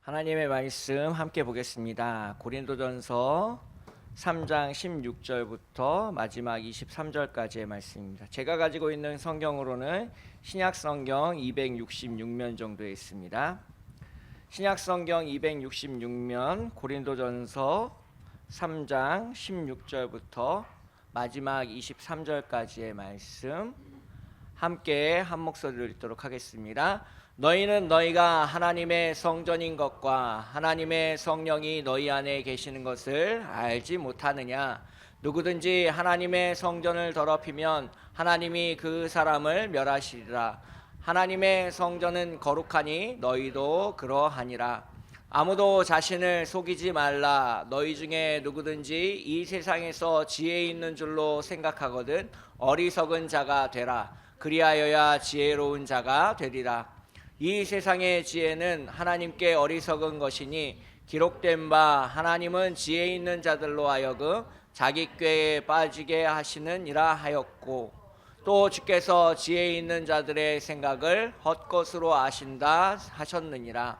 하나님의 말씀 함께 보겠습니다. 고린도전서 3장 16절부터 마지막 23절까지의 말씀입니다. 제가 가지고 있는 성경으로는 신약 성경 266면 정도에 있습니다. 신약 성경 266면 고린도전서 3장 16절부터 마지막 23절까지의 말씀 함께 한 목소리로 읽도록 하겠습니다. 너희는 너희가 하나님의 성전인 것과 하나님의 성령이 너희 안에 계시는 것을 알지 못하느냐? 누구든지 하나님의 성전을 더럽히면 하나님이 그 사람을 멸하시리라. 하나님의 성전은 거룩하니 너희도 그러하니라. 아무도 자신을 속이지 말라. 너희 중에 누구든지 이 세상에서 지혜 있는 줄로 생각하거든 어리석은 자가 되라. 그리하여야 지혜로운 자가 되리라. 이 세상의 지혜는 하나님께 어리석은 것이니 기록된 바 하나님은 지혜 있는 자들로 하여금 자기 꾀에 빠지게 하시느니라 하였고, 또 주께서 지혜 있는 자들의 생각을 헛것으로 아신다 하셨느니라.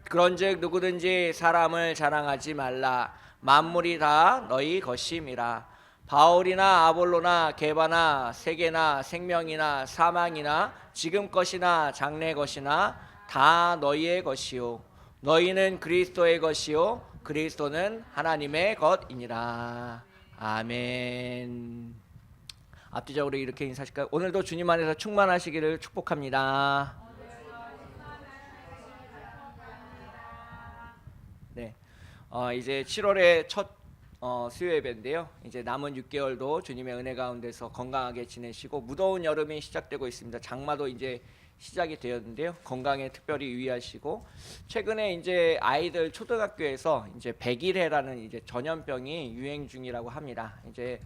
그런즉 누구든지 사람을 자랑하지 말라. 만물이 다 너희 것임이라. 바울이나 아볼로나 게바나 세계나 생명이나 사망이나 지금 것이나 장래 것이나 다 너희의 것이요 너희는 그리스도의 것이요 그리스도는 하나님의 것이니라. 아멘. 앞뒤적으로 이렇게 인사하실까요? 오늘도 주님 안에서 충만하시기를 축복합니다. 네, 이제 7월의 첫 수요 예배인데요. 이제 남은 6개월도 주님의 은혜 가운데서 건강하게 지내시고, 무더운 여름이 시작되고 있습니다. 장마도 이제 시작이 되었는데요. 건강에 특별히 유의하시고, 최근에 이제 아이들 초등학교에서 이제 백일해라는 이제 전염병이 유행 중이라고 합니다. 이제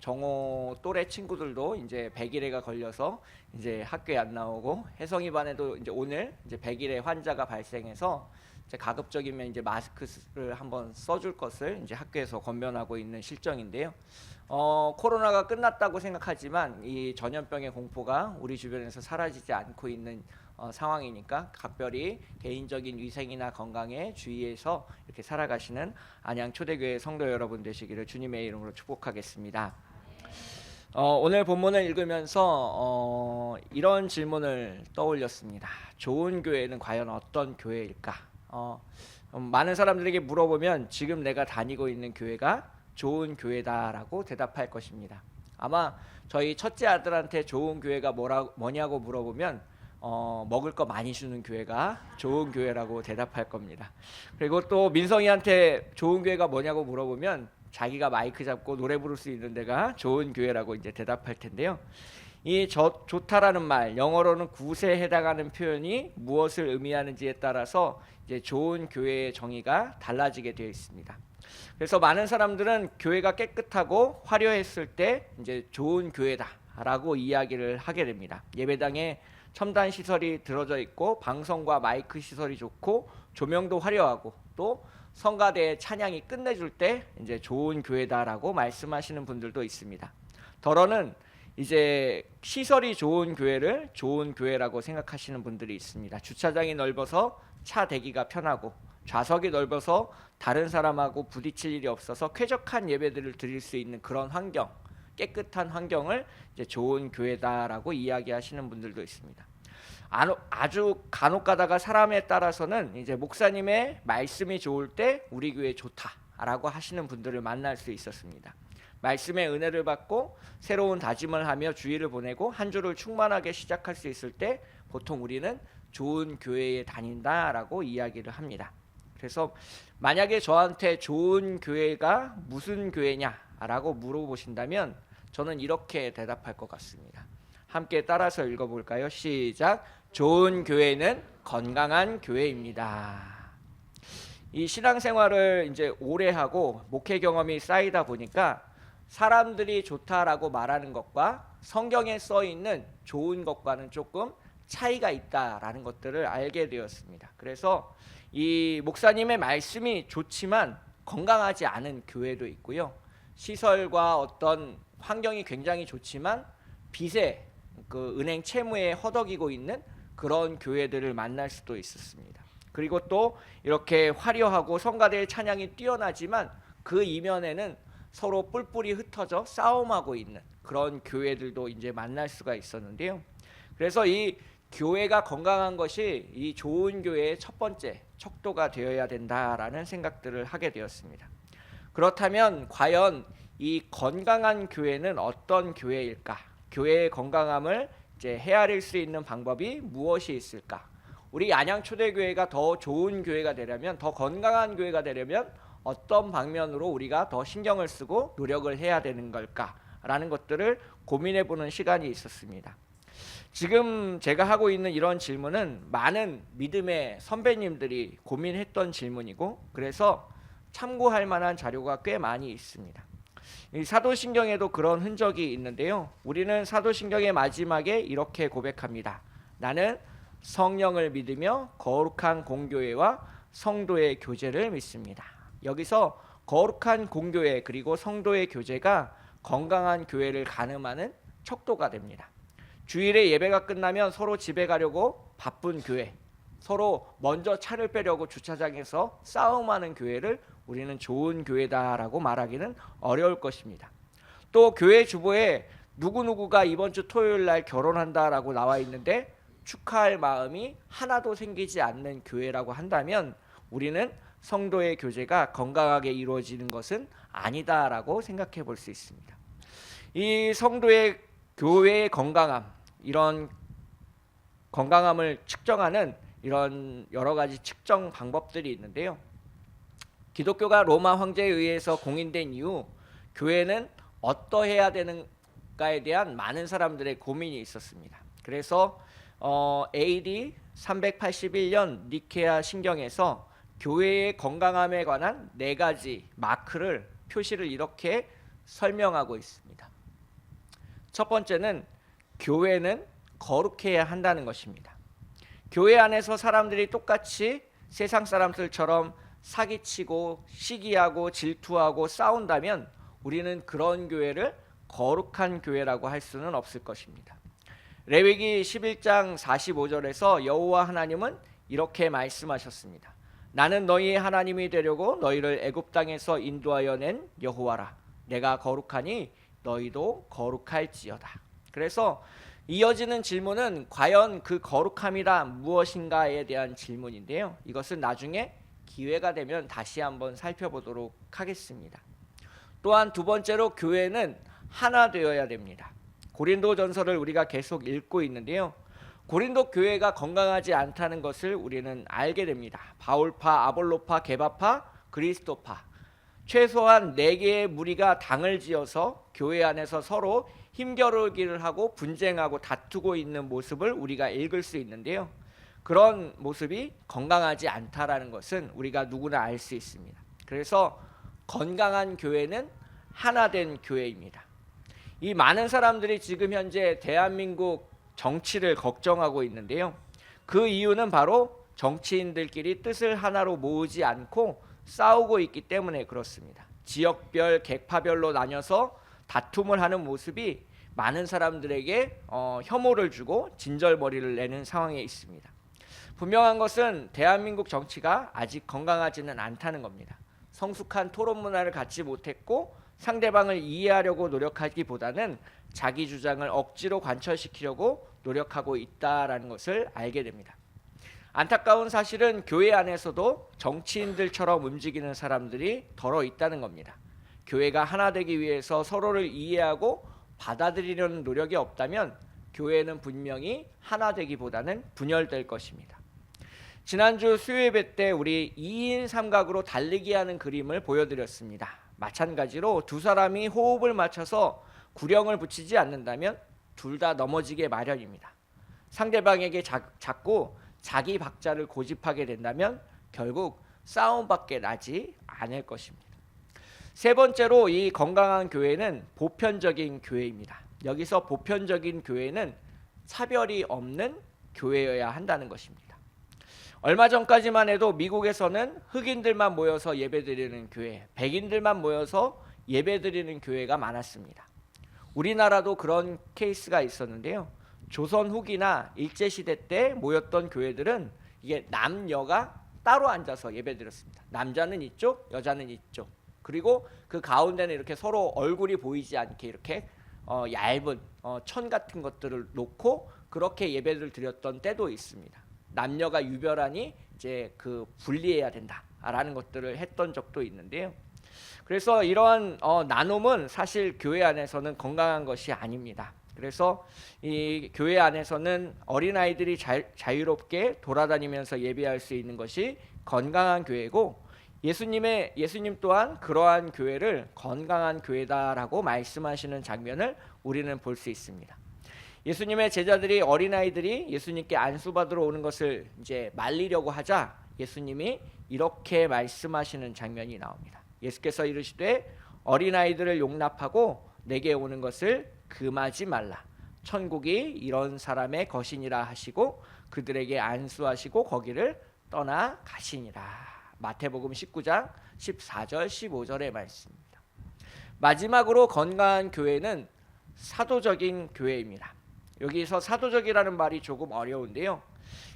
정오 또래 친구들도 이제 백일해가 걸려서 이제 학교에 안 나오고, 혜성이 반에도 이제 오늘 이제 백일해 환자가 발생해서 이제 가급적이면 이제 마스크를 한번 써줄 것을 이제 학교에서 권면하고 있는 실정인데요. 코로나가 끝났다고 생각하지만 이 전염병의 공포가 우리 주변에서 사라지지 않고 있는 상황이니까 각별히 개인적인 위생이나 건강에 주의해서 이렇게 살아가시는 안양 초대교회 성도 여러분 되시기를 주님의 이름으로 축복하겠습니다. 오늘 본문을 읽으면서 이런 질문을 떠올렸습니다. 좋은 교회는 과연 어떤 교회일까? 많은 사람들에게 물어보면 지금 내가 다니고 있는 교회가 좋은 교회다라고 대답할 것입니다. 아마 저희 첫째 아들한테 좋은 교회가 뭐냐고 물어보면 먹을 거 많이 주는 교회가 좋은 교회라고 대답할 겁니다. 그리고 또 민성이한테 좋은 교회가 뭐냐고 물어보면 자기가 마이크 잡고 노래 부를 수 있는 데가 좋은 교회라고 이제 대답할 텐데요. 이 좋다라는 말, 영어로는 굿에 해당하는 표현이 무엇을 의미하는지에 따라서 이제 좋은 교회의 정의가 달라지게 되어 있습니다. 그래서 많은 사람들은 교회가 깨끗하고 화려했을 때 이제 좋은 교회다라고 이야기를 하게 됩니다. 예배당에 첨단 시설이 들어져 있고 방송과 마이크 시설이 좋고 조명도 화려하고 또 성가대의 찬양이 끝내줄 때 이제 좋은 교회다라고 말씀하시는 분들도 있습니다. 더러는 이제 시설이 좋은 교회를 좋은 교회라고 생각하시는 분들이 있습니다. 주차장이 넓어서 차 대기가 편하고 좌석이 넓어서 다른 사람하고 부딪힐 일이 없어서 쾌적한 예배들을 드릴 수 있는 그런 환경, 깨끗한 환경을 이제 좋은 교회다라고 이야기하시는 분들도 있습니다. 아주 간혹 가다가 사람에 따라서는 이제 목사님의 말씀이 좋을 때 우리 교회 좋다라고 하시는 분들을 만날 수 있었습니다. 말씀의 은혜를 받고 새로운 다짐을 하며 주일을 보내고 한 주를 충만하게 시작할 수 있을 때 보통 우리는 좋은 교회에 다닌다라고 이야기를 합니다. 그래서 만약에 저한테 좋은 교회가 무슨 교회냐라고 물어보신다면 저는 이렇게 대답할 것 같습니다. 함께 따라서 읽어볼까요? 시작. 좋은 교회는 건강한 교회입니다. 이 신앙생활을 이제 오래 하고 목회 경험이 쌓이다 보니까 사람들이 좋다라고 말하는 것과 성경에 써 있는 좋은 것과는 조금 차이가 있다라는 것들을 알게 되었습니다. 그래서 이 목사님의 말씀이 좋지만 건강하지 않은 교회도 있고요. 시설과 어떤 환경이 굉장히 좋지만 빚에 그 은행 채무에 허덕이고 있는 그런 교회들을 만날 수도 있었습니다. 그리고 또 이렇게 화려하고 성가대의 찬양이 뛰어나지만 그 이면에는 서로 뿔뿔이 흩어져 싸움하고 있는 그런 교회들도 이제 만날 수가 있었는데요. 그래서 이 교회가 건강한 것이 이 좋은 교회의 첫 번째 척도가 되어야 된다라는 생각들을 하게 되었습니다. 그렇다면 과연 이 건강한 교회는 어떤 교회일까? 교회의 건강함을 이제 헤아릴 수 있는 방법이 무엇이 있을까? 우리 안양초대교회가 더 좋은 교회가 되려면, 더 건강한 교회가 되려면 어떤 방면으로 우리가 더 신경을 쓰고 노력을 해야 되는 걸까라는 것들을 고민해 보는 시간이 있었습니다. 지금 제가 하고 있는 이런 질문은 많은 믿음의 선배님들이 고민했던 질문이고, 그래서 참고할 만한 자료가 꽤 많이 있습니다. 이 사도신경에도 그런 흔적이 있는데요. 우리는 사도신경의 마지막에 이렇게 고백합니다. 나는 성령을 믿으며 거룩한 공교회와 성도의 교제를 믿습니다. 여기서 거룩한 공교회 그리고 성도의 교제가 건강한 교회를 가늠하는 척도가 됩니다. 주일에 예배가 끝나면 서로 집에 가려고 바쁜 교회, 서로 먼저 차를 빼려고 주차장에서 싸움하는 교회를 우리는 좋은 교회다라고 말하기는 어려울 것입니다. 또 교회 주보에 누구누구가 이번 주 토요일 날 결혼한다라고 나와 있는데 축하할 마음이 하나도 생기지 않는 교회라고 한다면 우리는 성도의 교제가 건강하게 이루어지는 것은 아니다라고 생각해 볼 수 있습니다. 이 성도의 교회의 건강함, 이런 건강함을 측정하는 이런 여러 가지 측정 방법들이 있는데요. 기독교가 로마 황제에 의해서 공인된 이후 교회는 어떠해야 되는가에 대한 많은 사람들의 고민이 있었습니다. 그래서 AD 381년 니케아 신경에서 교회의 건강함에 관한 4가지 마크를 표시를 이렇게 설명하고 있습니다. 첫 번째는 교회는 거룩해야 한다는 것입니다. 교회 안에서 사람들이 똑같이 세상 사람들처럼 사기치고 시기하고 질투하고 싸운다면 우리는 그런 교회를 거룩한 교회라고 할 수는 없을 것입니다. 레위기 11장 45절에서 여호와 하나님은 이렇게 말씀하셨습니다. 나는 너희의 하나님이 되려고 너희를 애굽 땅에서 인도하여 낸 여호와라. 내가 거룩하니 너희도 거룩할지어다. 그래서 이어지는 질문은 과연 그 거룩함이라 무엇인가에 대한 질문인데요. 이것은 나중에 기회가 되면 다시 한번 살펴보도록 하겠습니다. 또한 두 번째로 교회는 하나 되어야 됩니다. 고린도전서를 우리가 계속 읽고 있는데요. 고린도 교회가 건강하지 않다는 것을 우리는 알게 됩니다. 바울파, 아볼로파, 게바파, 그리스도파, 최소한 4개의 무리가 당을 지어서 교회 안에서 서로 힘겨루기를 하고 분쟁하고 다투고 있는 모습을 우리가 읽을 수 있는데요. 그런 모습이 건강하지 않다라는 것은 우리가 누구나 알 수 있습니다. 그래서 건강한 교회는 하나된 교회입니다. 이 많은 사람들이 지금 현재 대한민국 정치를 걱정하고 있는데요. 그 이유는 바로 정치인들끼리 뜻을 하나로 모으지 않고 싸우고 있기 때문에 그렇습니다. 지역별, 객파별로 나뉘어서 다툼을 하는 모습이 많은 사람들에게 혐오를 주고 진절머리를 내는 상황에 있습니다. 분명한 것은 대한민국 정치가 아직 건강하지는 않다는 겁니다. 성숙한 토론 문화를 갖지 못했고 상대방을 이해하려고 노력하기보다는 자기 주장을 억지로 관철시키려고 노력하고 있다라는 것을 알게 됩니다. 안타까운 사실은 교회 안에서도 정치인들처럼 움직이는 사람들이 덜어 있다는 겁니다. 교회가 하나 되기 위해서 서로를 이해하고 받아들이려는 노력이 없다면 교회는 분명히 하나 되기보다는 분열될 것입니다. 지난주 수요예배 때 우리 2인 삼각으로 달리기 하는 그림을 보여드렸습니다. 마찬가지로 두 사람이 호흡을 맞춰서 구령을 붙이지 않는다면 둘 다 넘어지게 마련입니다. 상대방에게 자꾸 자기 박자를 고집하게 된다면 결국 싸움밖에 나지 않을 것입니다. 세 번째로 이 건강한 교회는 보편적인 교회입니다. 여기서 보편적인 교회는 차별이 없는 교회여야 한다는 것입니다. 얼마 전까지만 해도 미국에서는 흑인들만 모여서 예배드리는 교회, 백인들만 모여서 예배드리는 교회가 많았습니다. 우리나라도 그런 케이스가 있었는데요. 조선 후기나 일제시대 때 모였던 교회들은 이게 남녀가 따로 앉아서 예배드렸습니다. 남자는 이쪽, 여자는 이쪽. 그리고 그 가운데는 이렇게 서로 얼굴이 보이지 않게 이렇게 얇은 천 같은 것들을 놓고 그렇게 예배를 드렸던 때도 있습니다. 남녀가 유별하니 이제 그 분리해야 된다라는 것들을 했던 적도 있는데요. 그래서 이러한 나눔은 사실 교회 안에서는 건강한 것이 아닙니다. 그래서 이 교회 안에서는 어린아이들이 자유롭게 돌아다니면서 예배할 수 있는 것이 건강한 교회고, 예수님 또한 그러한 교회를 건강한 교회다라고 말씀하시는 장면을 우리는 볼 수 있습니다. 예수님의 제자들이 어린아이들이 예수님께 안수받으러 오는 것을 이제 말리려고 하자 예수님이 이렇게 말씀하시는 장면이 나옵니다. 예수께서 이르시되 어린아이들을 용납하고 내게 오는 것을 금하지 말라. 천국이 이런 사람의 것이니라 하시고 그들에게 안수하시고 거기를 떠나 가시니라. 마태복음 19장 14절 15절의 말씀입니다. 마지막으로 건강한 교회는 사도적인 교회입니다. 여기서 사도적이라는 말이 조금 어려운데요.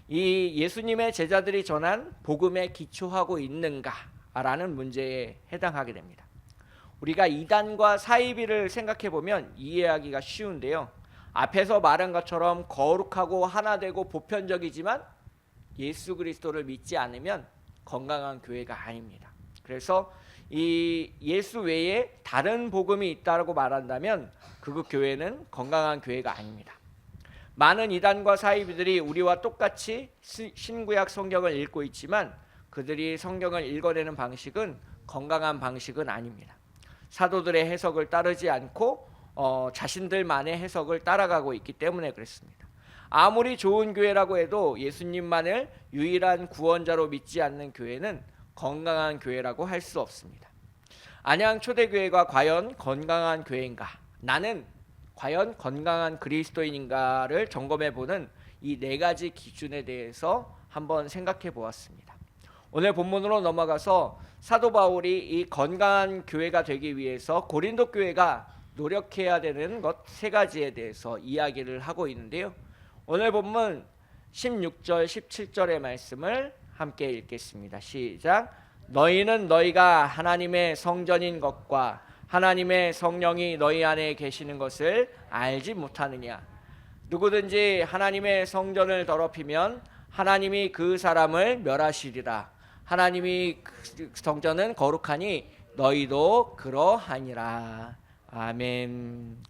이 예수님의 제자들이 전한 복음에 기초하고 있는가라는 문제에 해당하게 됩니다. 우리가 이단과 사이비를 생각해 보면 이해하기가 쉬운데요. 앞에서 말한 것처럼 거룩하고 하나되고 보편적이지만 예수 그리스도를 믿지 않으면 건강한 교회가 아닙니다. 그래서 이 예수 외에 다른 복음이 있다고 말한다면 그 교회는 건강한 교회가 아닙니다. 많은 이단과 사이비들이 우리와 똑같이 신구약 성경을 읽고 있지만 그들이 성경을 읽어내는 방식은 건강한 방식은 아닙니다. 사도들의 해석을 따르지 않고 자신들만의 해석을 따라가고 있기 때문에 그렇습니다. 아무리 좋은 교회라고 해도 예수님만을 유일한 구원자로 믿지 않는 교회는 건강한 교회라고 할 수 없습니다. 안양 초대교회가 과연 건강한 교회인가? 나는 과연 건강한 그리스도인인가를 점검해보는 이 네 가지 기준에 대해서 한번 생각해 보았습니다. 오늘 본문으로 넘어가서 사도 바울이 이 건강한 교회가 되기 위해서 고린도 교회가 노력해야 되는 것 세 가지에 대해서 이야기를 하고 있는데요. 오늘 본문 16절 17절의 말씀을 함께 읽겠습니다. 시작. 너희는 너희가 하나님의 성전인 것과 하나님의 성령이 너희 안에 계시는 것을 알지 못하느냐. 누구든지 하나님의 성전을 더럽히면 하나님이 그 사람을 멸하시리라. 하나님이 그 성전은 거룩하니 너희도 그러하니라. 아멘.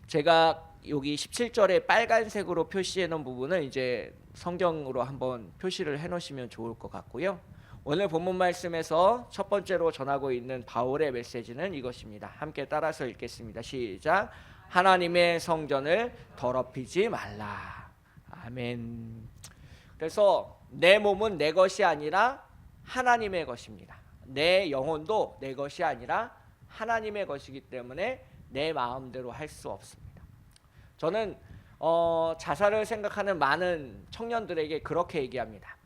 제가 여기 17절에 빨간색으로 표시해 놓은 부분은 이제 성경으로 한번 표시를 해 놓으시면 좋을 것 같고요. 오늘 본문 말씀에서 첫 번째로 전하고 있는 바울의 메시지는 이것입니다. 함께 따라서 읽겠습니다. 시작. 하나님의 성전을 더럽히지 말라. 아멘. 그래서 내 몸은 내 것이 아니라 하나님의 것입니다. 내 영혼도 내 것이 아니라 하나님의 것이기 때문에 내 마음대로 할 수 없습니다. 저는 자살을 생각하는 많은 청년들에게 그렇게 얘기합니다.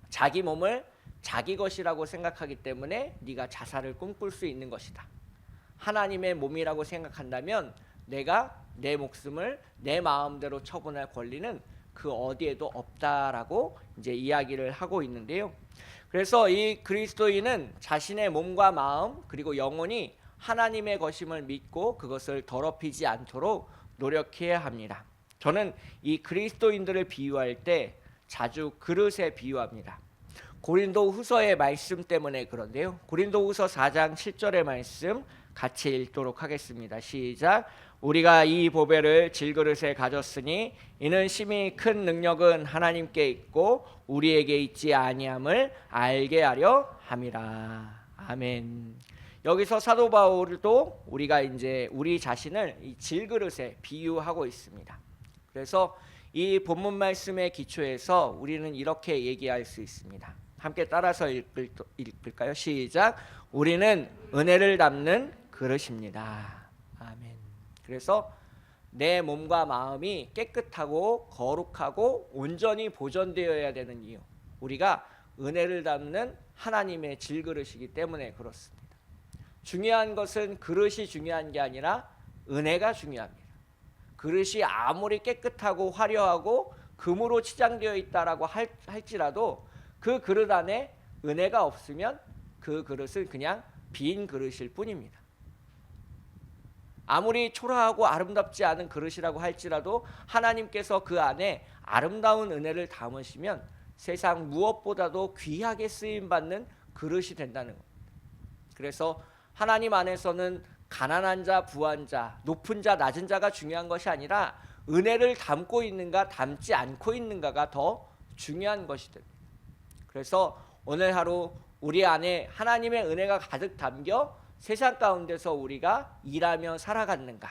자기 몸을 자기 것이라고 생각하기 때문에 네가 자살을 꿈꿀 수 있는 것이다. 하나님의 몸이라고 생각한다면 내가 내 목숨을 내 마음대로 처분할 권리는 그 어디에도 없다라고 이제 이야기를 하고 있는데요. 그래서 이 그리스도인은 자신의 몸과 마음 그리고 영혼이 하나님의 것임을 믿고 그것을 더럽히지 않도록 노력해야 합니다. 저는 이 그리스도인들을 비유할 때 자주 그릇에 비유합니다. 고린도 후서의 말씀 때문에 그런데요. 고린도 후서 4장 7절의 말씀 같이 읽도록 하겠습니다. 시작. 우리가 이 보배를 질그릇에 가졌으니 이는 심히 큰 능력은 하나님께 있고 우리에게 있지 아니함을 알게 하려 함이라. 아멘. 여기서 사도 바울도 우리가 이제 우리 자신을 이 질그릇에 비유하고 있습니다. 그래서 이 본문 말씀의 기초에서 우리는 이렇게 얘기할 수 있습니다. 함께 따라서 읽을까요? 시작. 우리는 은혜를 담는 그릇입니다. 아멘. 그래서 내 몸과 마음이 깨끗하고 거룩하고 온전히 보존되어야 되는 이유, 우리가 은혜를 담는 하나님의 질그릇이기 때문에 그렇습니다. 중요한 것은 그릇이 중요한 게 아니라 은혜가 중요합니다. 그릇이 아무리 깨끗하고 화려하고 금으로 치장되어 있다라고 할지라도 그 그릇 안에 은혜가 없으면 그 그릇은 그냥 빈 그릇일 뿐입니다. 아무리 초라하고 아름답지 않은 그릇이라고 할지라도 하나님께서 그 안에 아름다운 은혜를 담으시면 세상 무엇보다도 귀하게 쓰임받는 그릇이 된다는 겁니다. 그래서 하나님 안에서는 가난한 자, 부한 자, 높은 자, 낮은 자가 중요한 것이 아니라 은혜를 담고 있는가 담지 않고 있는가가 더 중요한 것이 됩니다. 그래서 오늘 하루 우리 안에 하나님의 은혜가 가득 담겨 세상 가운데서 우리가 일하며 살아갔는가,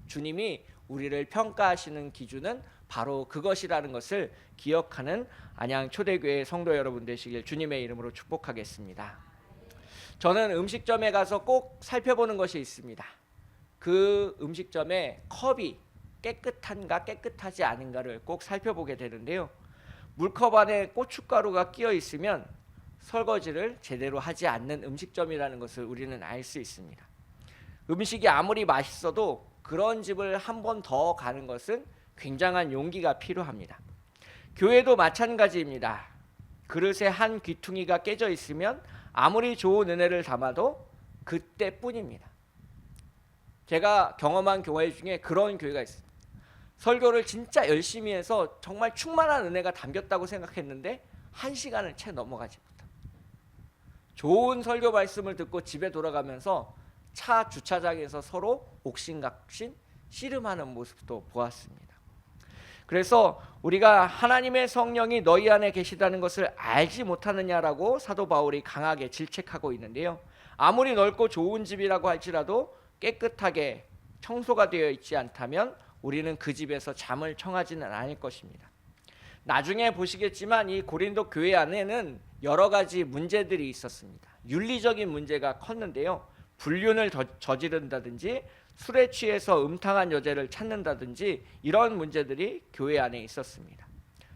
주님이 우리를 평가하시는 기준은 바로 그것이라는 것을 기억하는 안양 초대교회 성도 여러분 되시길 주님의 이름으로 축복하겠습니다. 저는 음식점에 가서 꼭 살펴보는 것이 있습니다. 그 음식점의 컵이 깨끗한가 깨끗하지 않은가를 꼭 살펴보게 되는데요. 물컵 안에 고춧가루가 끼어 있으면 설거지를 제대로 하지 않는 음식점이라는 것을 우리는 알 수 있습니다. 음식이 아무리 맛있어도 그런 집을 한 번 더 가는 것은 굉장한 용기가 필요합니다. 교회도 마찬가지입니다. 그릇에 한 귀퉁이가 깨져 있으면 아무리 좋은 은혜를 담아도 그때뿐입니다. 제가 경험한 교회 중에 그런 교회가 있습니다. 설교를 진짜 열심히 해서 정말 충만한 은혜가 담겼다고 생각했는데 1시간을 채 넘어가지 못합니다. 좋은 설교 말씀을 듣고 집에 돌아가면서 차 주차장에서 서로 옥신각신 씨름하는 모습도 보았습니다. 그래서 우리가 하나님의 성령이 너희 안에 계시다는 것을 알지 못하느냐라고 사도 바울이 강하게 질책하고 있는데요. 아무리 넓고 좋은 집이라고 할지라도 깨끗하게 청소가 되어 있지 않다면 우리는 그 집에서 잠을 청하지는 않을 것입니다. 나중에 보시겠지만 이 고린도 교회 안에는 여러 가지 문제들이 있었습니다. 윤리적인 문제가 컸는데요. 불륜을 저지른다든지 술에 취해서 음탕한 여자를 찾는다든지 이런 문제들이 교회 안에 있었습니다.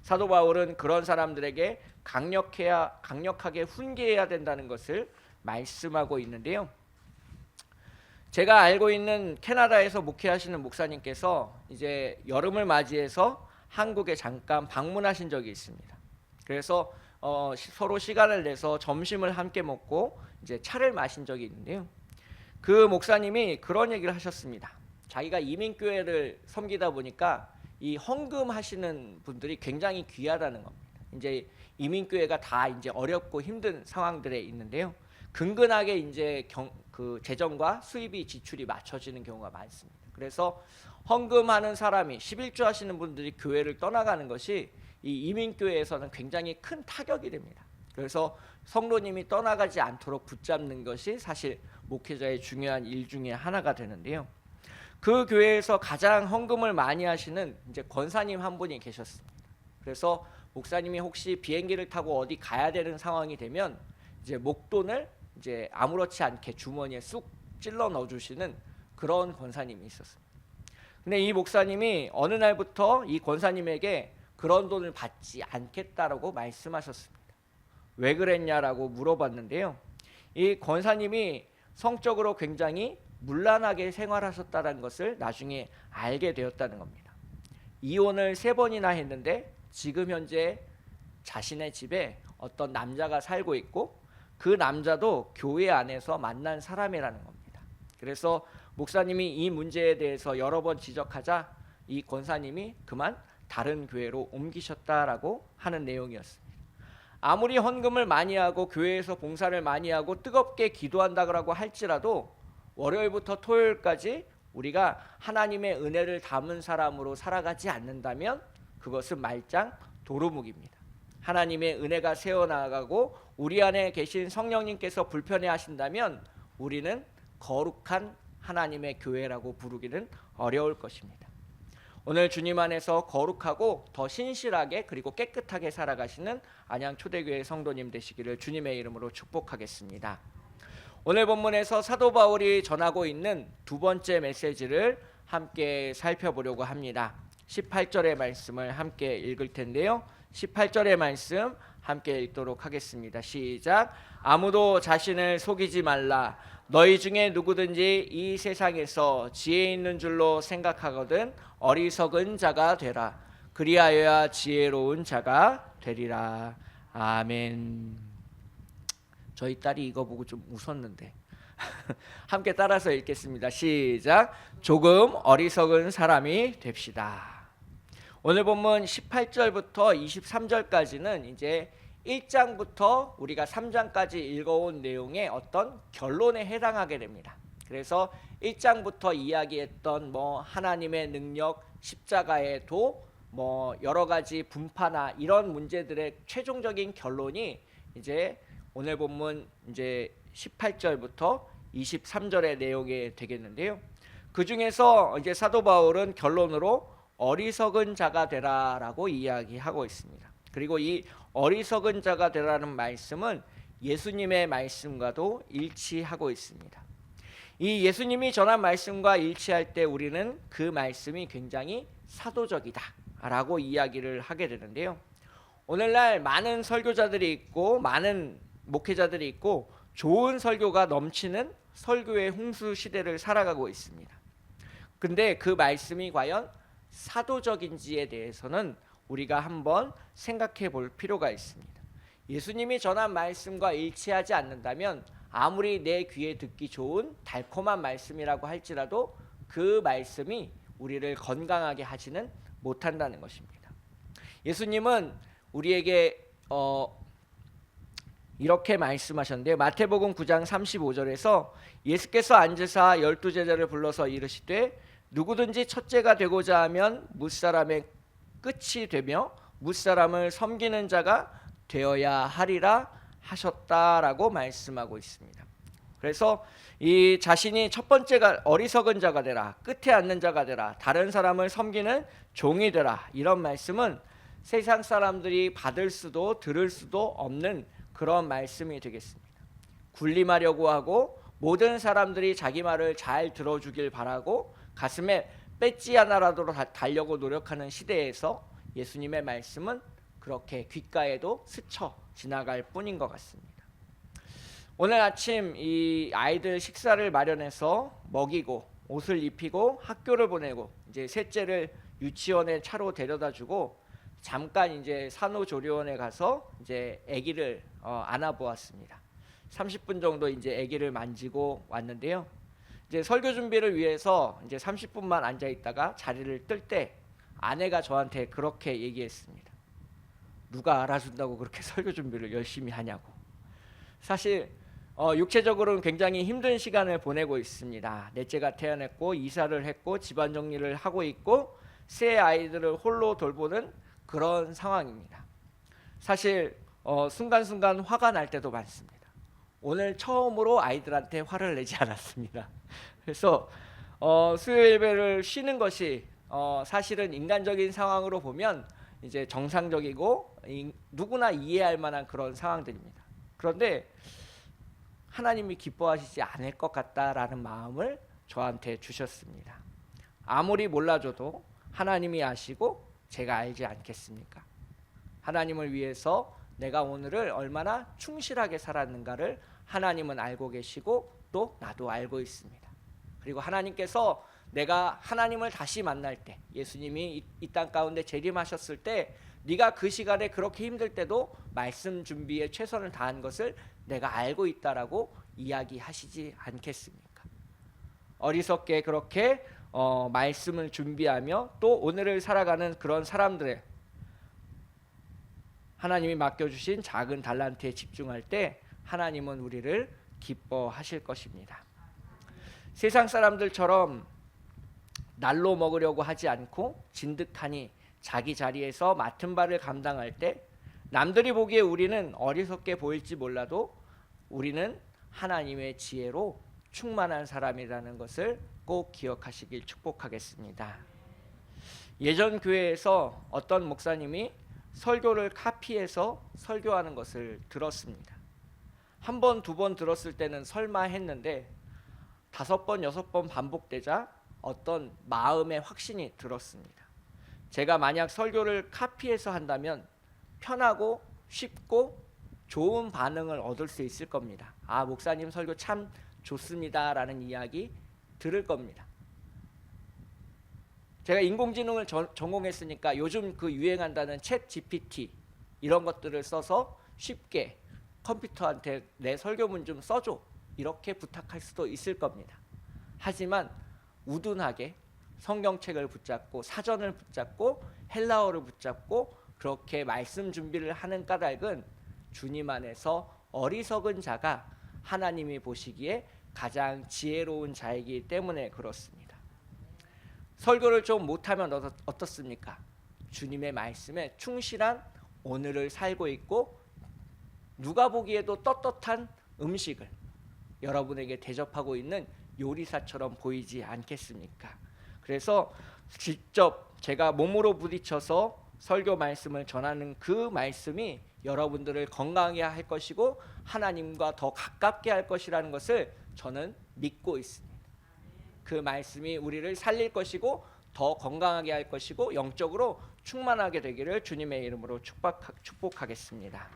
사도 바울은 그런 사람들에게 강력하게 훈계해야 된다는 것을 말씀하고 있는데요. 제가 알고 있는 캐나다에서 목회하시는 목사님께서 이제 여름을 맞이해서 한국에 잠깐 방문하신 적이 있습니다. 그래서 서로 시간을 내서 점심을 함께 먹고 이제 차를 마신 적이 있는데요. 그 목사님이 그런 얘기를 하셨습니다. 자기가 이민교회를 섬기다 보니까 이 헌금하시는 분들이 굉장히 귀하다는 겁니다. 이제 이민교회가 다 이제 어렵고 힘든 상황들에 있는데요. 근근하게 이제 그 재정과 수입이 지출이 맞춰지는 경우가 많습니다. 그래서 헌금하는 사람이 11조 하시는 분들이 교회를 떠나가는 것이 이 이민교회에서는 굉장히 큰 타격이 됩니다. 그래서 성도님이 떠나가지 않도록 붙잡는 것이 사실 목회자의 중요한 일 중에 하나가 되는데요. 그 교회에서 가장 헌금을 많이 하시는 이제 권사님 한 분이 계셨습니다. 그래서 목사님이 혹시 비행기를 타고 어디 가야 되는 상황이 되면 이제 목돈을 이제 아무렇지 않게 주머니에 쑥 찔러 넣어주시는 그런 권사님이 있었습니다. 근데 이 목사님이 어느 날부터 이 권사님에게 그런 돈을 받지 않겠다라고 말씀하셨습니다. 왜 그랬냐라고 물어봤는데요. 이 권사님이 성적으로 굉장히 문란하게 생활하셨다는 것을 나중에 알게 되었다는 겁니다. 이혼을 3번이나 했는데 지금 현재 자신의 집에 어떤 남자가 살고 있고 그 남자도 교회 안에서 만난 사람이라는 겁니다. 그래서 목사님이 이 문제에 대해서 여러 번 지적하자 이 권사님이 그만 다른 교회로 옮기셨다라고 하는 내용이었습니다. 아무리 헌금을 많이 하고 교회에서 봉사를 많이 하고 뜨겁게 기도한다고 할지라도 월요일부터 토요일까지 우리가 하나님의 은혜를 담은 사람으로 살아가지 않는다면 그것은 말짱 도루묵입니다. 하나님의 은혜가 새어나가고 우리 안에 계신 성령님께서 불편해 하신다면 우리는 거룩한 하나님의 교회라고 부르기는 어려울 것입니다. 오늘 주님 안에서 거룩하고 더 신실하게 그리고 깨끗하게 살아가시는 안양 초대교회 성도님 되시기를 주님의 이름으로 축복하겠습니다. 오늘 본문에서 사도 바울이 전하고 있는 두 번째 메시지를 함께 살펴보려고 합니다. 18절의 말씀을 함께 읽을 텐데요. 18절의 말씀 함께 읽도록 하겠습니다. 시작. 아무도 자신을 속이지 말라. 너희 중에 누구든지 이 세상에서 지혜 있는 줄로 생각하거든 어리석은 자가 되라. 그리하여야 지혜로운 자가 되리라. 아멘. 저희 딸이 이거 보고 좀 웃었는데 함께 따라서 읽겠습니다. 시작. 조금 어리석은 사람이 됩시다. 오늘 본문 18절부터 23절까지는 이제 1장부터 우리가 3장까지 읽어온 내용의 어떤 결론에 해당하게 됩니다. 그래서 1장부터 이야기했던 하나님의 능력, 십자가의 도, 여러 가지 분파나 이런 문제들의 최종적인 결론이 이제 오늘 본문 이제 18절부터 23절의 내용이 되겠는데요. 그 중에서 이제 사도 바울은 결론으로 어리석은 자가 되라라고 이야기하고 있습니다. 그리고 이 어리석은 자가 되라는 말씀은 예수님의 말씀과도 일치하고 있습니다. 이 예수님이 전한 말씀과 일치할 때 우리는 그 말씀이 굉장히 사도적이다라고 이야기를 하게 되는데요. 오늘날 많은 설교자들이 있고 많은 목회자들이 있고 좋은 설교가 넘치는 설교의 홍수 시대를 살아가고 있습니다. 근데 그 말씀이 과연 사도적인지에 대해서는 우리가 한번 생각해 볼 필요가 있습니다. 예수님이 전한 말씀과 일치하지 않는다면 아무리 내 귀에 듣기 좋은 달콤한 말씀이라고 할지라도 그 말씀이 우리를 건강하게 하지는 못한다는 것입니다. 예수님은 우리에게 이렇게 말씀하셨는데요. 마태복음 9장 35절에서 예수께서 앉으사 12제자를 불러서 이르시되 누구든지 첫째가 되고자 하면 무사람의 끝이 되며 무사람을 섬기는 자가 되어야 하리라 하셨다라고 말씀하고 있습니다. 그래서 이 자신이 첫 번째가 어리석은 자가 되라, 끝에 앉는 자가 되라, 다른 사람을 섬기는 종이 되라, 이런 말씀은 세상 사람들이 받을 수도 들을 수도 없는 그런 말씀이 되겠습니다. 군림하려고 하고 모든 사람들이 자기 말을 잘 들어주길 바라고 가슴에 배지 하나라도 달려고 노력하는 시대에서 예수님의 말씀은 그렇게 귓가에도 스쳐 지나갈 뿐인 것 같습니다. 오늘 아침 이 아이들 식사를 마련해서 먹이고 옷을 입히고 학교를 보내고 이제 셋째를 유치원에 차로 데려다주고 잠깐 이제 산후조리원에 가서 이제 아기를 안아보았습니다. 30분 정도 이제 아기를 만지고 왔는데요. 이제 설교 준비를 위해서 이제 30분만 앉아 있다가 자리를 뜰 때 아내가 저한테 그렇게 얘기했습니다. 누가 알아준다고 그렇게 설교 준비를 열심히 하냐고. 사실 육체적으로는 굉장히 힘든 시간을 보내고 있습니다. 넷째가 태어났고 이사를 했고 집안 정리를 하고 있고 세 아이들을 홀로 돌보는 그런 상황입니다. 사실 순간순간 화가 날 때도 많습니다. 오늘 처음으로 아이들한테 화를 내지 않았습니다. 그래서 수요일 예배를 쉬는 것이 사실은 인간적인 상황으로 보면 이제 정상적이고 누구나 이해할 만한 그런 상황들입니다. 그런데 하나님이 기뻐하시지 않을 것 같다라는 마음을 저한테 주셨습니다. 아무리 몰라줘도 하나님이 아시고 제가 알지 않겠습니까? 하나님을 위해서 내가 오늘을 얼마나 충실하게 살았는가를 하나님은 알고 계시고 또 나도 알고 있습니다. 그리고 하나님께서 내가 하나님을 다시 만날 때, 예수님이 이 땅 가운데 재림하셨을 때 네가 그 시간에 그렇게 힘들 때도 말씀 준비에 최선을 다한 것을 내가 알고 있다라고 이야기하시지 않겠습니까? 어리석게 그렇게 말씀을 준비하며 또 오늘을 살아가는 그런 사람들의 하나님이 맡겨주신 작은 달란트에 집중할 때 하나님은 우리를 기뻐하실 것입니다. 세상 사람들처럼 날로 먹으려고 하지 않고 진득하니 자기 자리에서 맡은 바를 감당할 때 남들이 보기에 우리는 어리석게 보일지 몰라도 우리는 하나님의 지혜로 충만한 사람이라는 것을 꼭 기억하시길 축복하겠습니다. 예전 교회에서 어떤 목사님이 설교를 카피해서 설교하는 것을 들었습니다. 한 번, 두 번 들었을 때는 설마 했는데 5번, 6번 반복되자 어떤 마음의 확신이 들었습니다. 제가 만약 설교를 카피해서 한다면 편하고 쉽고 좋은 반응을 얻을 수 있을 겁니다. 아, 목사님 설교 참 좋습니다 라는 이야기 들을 겁니다. 제가 인공지능을 전공했으니까 요즘 그 유행한다는 챗 GPT 이런 것들을 써서 쉽게 컴퓨터한테 내 설교문 좀 써줘 이렇게 부탁할 수도 있을 겁니다. 하지만 우둔하게 성경책을 붙잡고 사전을 붙잡고 헬라어를 붙잡고 그렇게 말씀 준비를 하는 까닭은 주님 안에서 어리석은 자가 하나님이 보시기에 가장 지혜로운 자이기 때문에 그렇습니다. 설교를 좀 못하면 어떻습니까? 주님의 말씀에 충실한 오늘을 살고 있고 누가 보기에도 떳떳한 음식을 여러분에게 대접하고 있는 요리사처럼 보이지 않겠습니까? 그래서 직접 제가 몸으로 부딪혀서 설교 말씀을 전하는 그 말씀이 여러분들을 건강하게 할 것이고 하나님과 더 가깝게 할 것이라는 것을 저는 믿고 있습니다. 그 말씀이 우리를 살릴 것이고 더 건강하게 할 것이고 영적으로 충만하게 되기를 주님의 이름으로 축복하겠습니다.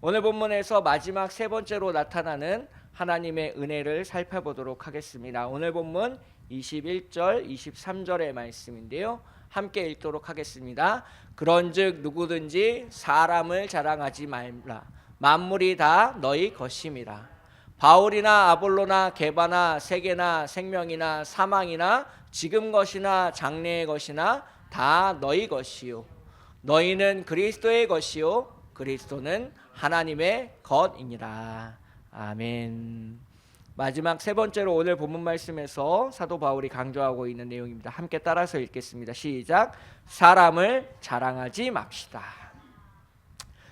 오늘 본문에서 마지막 세 번째로 나타나는 하나님의 은혜를 살펴보도록 하겠습니다. 오늘 본문 21절, 23절의 말씀인데요. 함께 읽도록 하겠습니다. 그런즉 누구든지 사람을 자랑하지 말라. 만물이 다 너희 것임이라. 바울이나 아볼로나 게바나 세계나 생명이나 사망이나 지금 것이나 장래의 것이나 다 너희 것이요 너희는 그리스도의 것이요 그리스도는 하나님의 것이니라. 아멘. 마지막 세 번째로 오늘 본문 말씀에서 사도 바울이 강조하고 있는 내용입니다. 함께 따라서 읽겠습니다. 시작. 사람을 자랑하지 맙시다.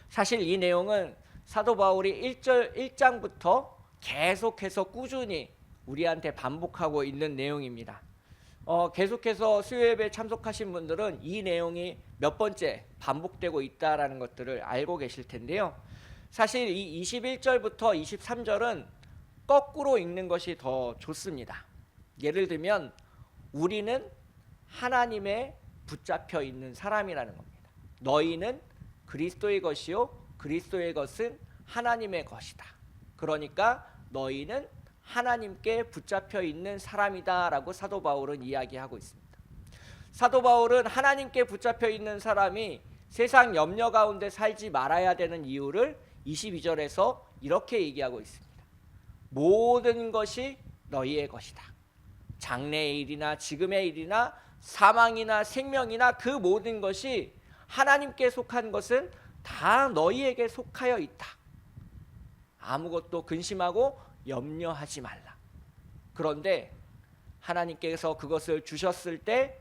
사실 이 내용은 사도 바울이 1장부터 계속해서 꾸준히 우리한테 반복하고 있는 내용입니다. 계속해서 수요예배에 참석하신 분들은 이 내용이 몇 번째 반복되고 있다라는 것들을 알고 계실 텐데요. 사실 이 21절부터 23절은 거꾸로 읽는 것이 더 좋습니다. 예를 들면 우리는 하나님의 붙잡혀 있는 사람이라는 겁니다. 너희는 그리스도의 것이요 그리스도의 것은 하나님의 것이다. 그러니까 너희는 하나님께 붙잡혀 있는 사람이다 라고 사도 바울은 이야기하고 있습니다. 사도 바울은 하나님께 붙잡혀 있는 사람이 세상 염려 가운데 살지 말아야 되는 이유를 22절에서 이렇게 얘기하고 있습니다. 모든 것이 너희의 것이다. 장래의 일이나 지금의 일이나 사망이나 생명이나 그 모든 것이 하나님께 속한 것은 다 너희에게 속하여 있다. 아무것도 근심하고 염려하지 말라. 그런데 하나님께서 그것을 주셨을 때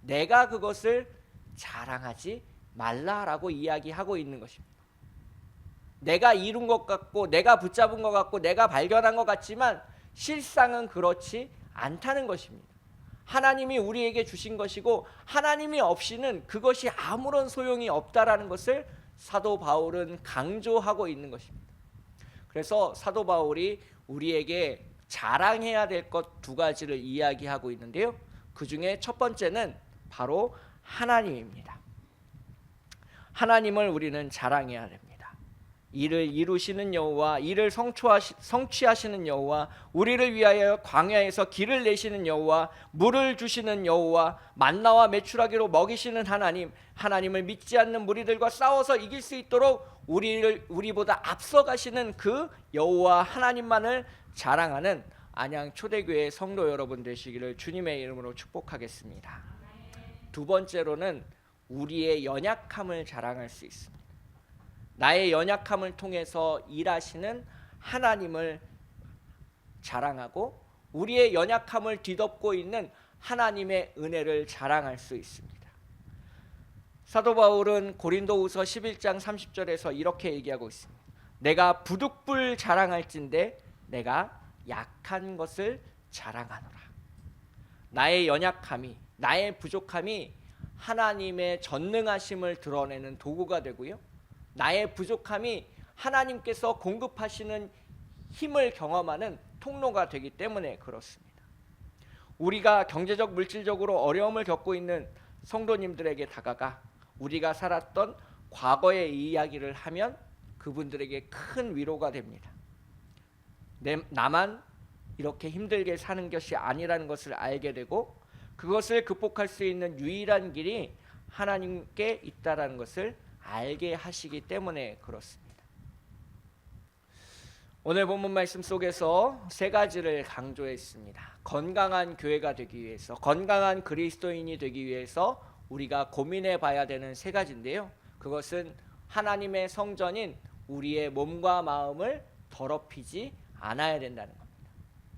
내가 그것을 자랑하지 말라라고 이야기하고 있는 것입니다. 내가 이룬 것 같고 내가 붙잡은 것 같고 내가 발견한 것 같지만 실상은 그렇지 않다는 것입니다. 하나님이 우리에게 주신 것이고 하나님이 없이는 그것이 아무런 소용이 없다라는 것을 사도 바울은 강조하고 있는 것입니다. 그래서 사도 바울이 우리에게 자랑해야 될 것 두 가지를 이야기하고 있는데요. 그 중에 첫 번째는 바로 하나님입니다. 하나님을 우리는 자랑해야 됩니다. 이를 이루시는 여호와, 이를 성취하시는 여호와, 우리를 위하여 광야에서 길을 내시는 여호와, 물을 주시는 여호와, 만나와 메추라기로 먹이시는 하나님, 하나님을 믿지 않는 무리들과 싸워서 이길 수 있도록 우리보다 앞서가시는 그 여호와 하나님만을 자랑하는 안양 초대교회 성도 여러분 되시기를 주님의 이름으로 축복하겠습니다. 두 번째로는 우리의 연약함을 자랑할 수 있습니다. 나의 연약함을 통해서 일하시는 하나님을 자랑하고 우리의 연약함을 뒤덮고 있는 하나님의 은혜를 자랑할 수 있습니다. 사도 바울은 고린도후서 11장 30절에서 이렇게 얘기하고 있습니다. 내가 부득불 자랑할진대 내가 약한 것을 자랑하노라. 나의 연약함이, 나의 부족함이 하나님의 전능하심을 드러내는 도구가 되고요, 나의 부족함이 하나님께서 공급하시는 힘을 경험하는 통로가 되기 때문에 그렇습니다. 우리가 경제적 물질적으로 어려움을 겪고 있는 성도님들에게 다가가 우리가 살았던 과거의 이야기를 하면 그분들에게 큰 위로가 됩니다. 나만 이렇게 힘들게 사는 것이 아니라는 것을 알게 되고 그것을 극복할 수 있는 유일한 길이 하나님께 있다라는 것을 알게 하시기 때문에 그렇습니다. 오늘 본문 말씀 속에서 세 가지를 강조했습니다. 건강한 교회가 되기 위해서, 건강한 그리스도인이 되기 위해서 우리가 고민해 봐야 되는 세 가지인데요. 그것은 하나님의 성전인 우리의 몸과 마음을 더럽히지 않아야 된다는 겁니다.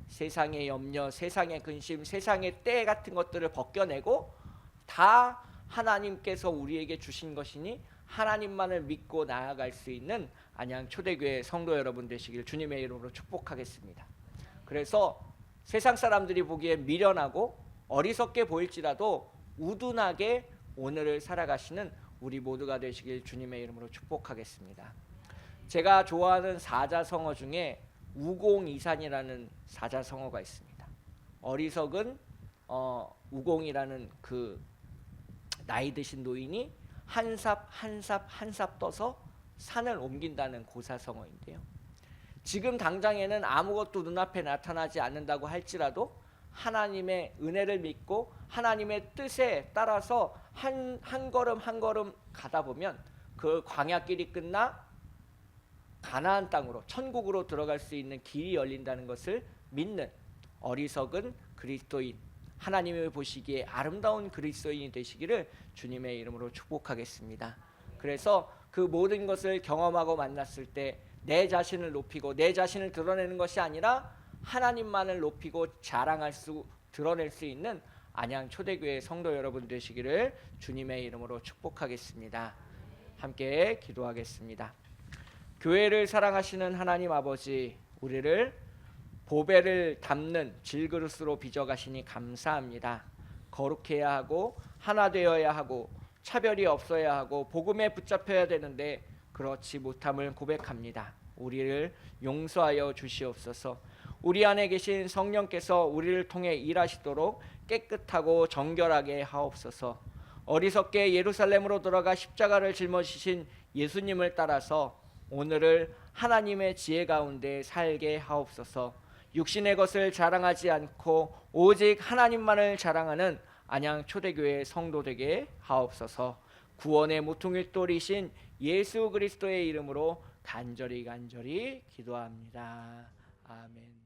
세상의 염려, 세상의 근심, 세상의 때 같은 것들을 벗겨내고 다 하나님께서 우리에게 주신 것이니 하나님만을 믿고 나아갈 수 있는 안양 초대교회 성도 여러분 되시길 주님의 이름으로 축복하겠습니다. 그래서 세상 사람들이 보기에 미련하고 어리석게 보일지라도 우둔하게 오늘을 살아가시는 우리 모두가 되시길 주님의 이름으로 축복하겠습니다. 제가 좋아하는 사자성어 중에 우공이산이라는 사자성어가 있습니다. 어리석은 우공이라는 그 나이 드신 노인이 한 삽 떠서 산을 옮긴다는 고사성어인데요. 지금 당장에는 아무것도 눈앞에 나타나지 않는다고 할지라도 하나님의 은혜를 믿고 하나님의 뜻에 따라서 한 걸음 한 걸음 가다 보면 그 광야길이 끝나 가나안 땅으로 천국으로 들어갈 수 있는 길이 열린다는 것을 믿는 어리석은 그리스도인, 하나님이 보시기에 아름다운 그리스도인이 되시기를 주님의 이름으로 축복하겠습니다. 그래서 그 모든 것을 경험하고 만났을 때 내 자신을 높이고 내 자신을 드러내는 것이 아니라 하나님만을 높이고 드러낼 수 있는 안양 초대교회 성도 여러분 되시기를 주님의 이름으로 축복하겠습니다. 함께 기도하겠습니다. 교회를 사랑하시는 하나님 아버지, 우리를 보배를 담는 질그릇으로 빚어가시니 감사합니다. 거룩해야 하고 하나 되어야 하고 차별이 없어야 하고 복음에 붙잡혀야 되는데 그렇지 못함을 고백합니다. 우리를 용서하여 주시옵소서. 우리 안에 계신 성령께서 우리를 통해 일하시도록 깨끗하고 정결하게 하옵소서. 어리석게 예루살렘으로 들어가 십자가를 짊어지신 예수님을 따라서 오늘을 하나님의 지혜 가운데 살게 하옵소서. 육신의 것을 자랑하지 않고 오직 하나님만을 자랑하는 안양 초대교회 성도 되게 하옵소서. 구원의 모퉁이돌이신 예수 그리스도의 이름으로 간절히 기도합니다. 아멘.